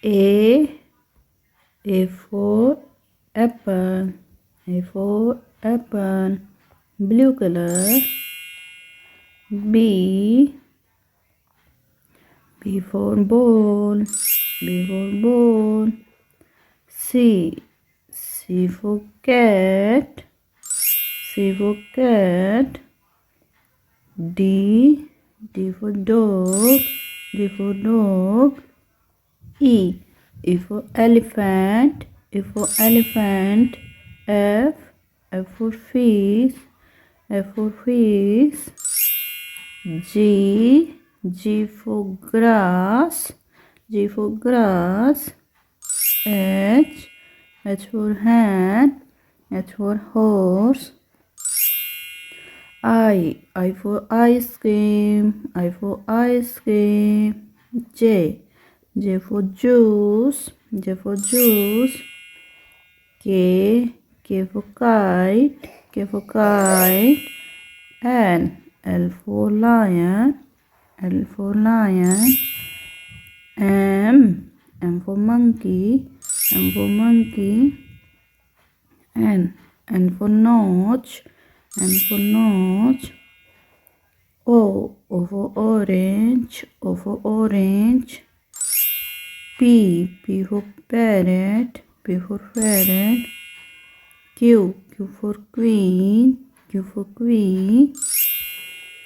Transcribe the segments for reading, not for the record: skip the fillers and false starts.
A for apple. A for apple. Blue color. B for ball. B for ball. C for cat. C for cat. D for dog. D for dog. E for elephant. E for elephant. F for fish. F for fish. G for grass. G for grass. H for hand. H for horse. I for ice cream. I for ice cream. J for juice. J for juice. K for kite. K for kite. L for lion. L for lion. M for monkey. M for monkey. N for notch. N for notch. O for orange. O for orange. P for parrot. P for parrot. Q for queen. Q for queen.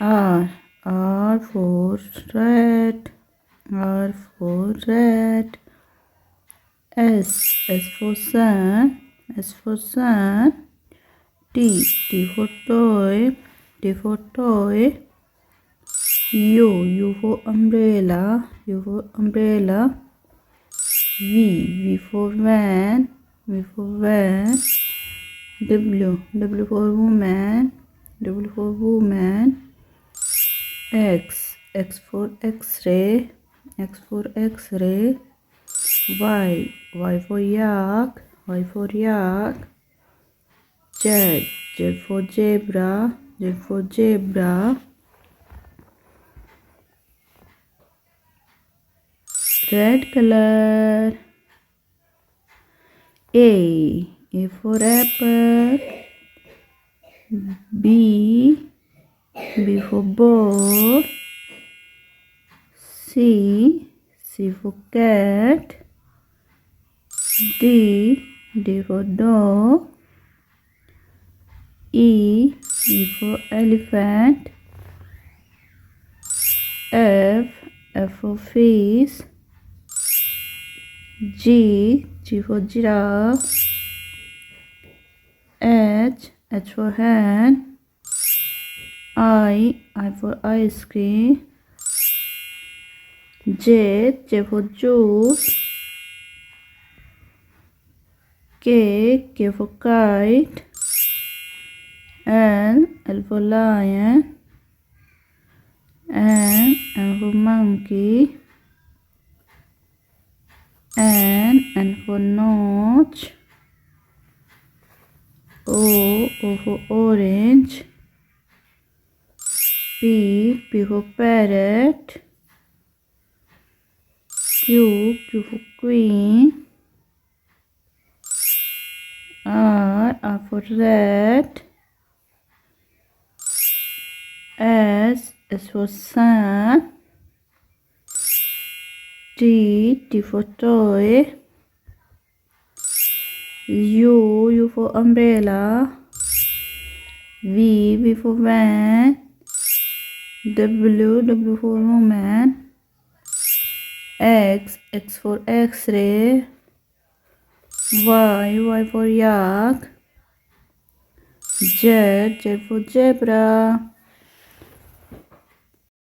R for rat. R for rat. S for sun. S for sun. T for toy. T for toy. U for umbrella. U for umbrella. V for van. V for van. W for woman. W for woman. X for x-ray. X for x-ray. Y for yak. Y for yak. Z for zebra. Z for zebra. Red color. A for apple. B for ball. C for cat. D for dog. E for elephant. F for fish. G for giraffe. H for hand. I for ice cream. J for juice. K for kite. L for lion. M for monkey. N for notch. O for orange. P for parrot. Q for queen. R for rat. S for sun. T for toy. U for umbrella. V for van. W for woman. X for x-ray. Y for yak. Z for zebra.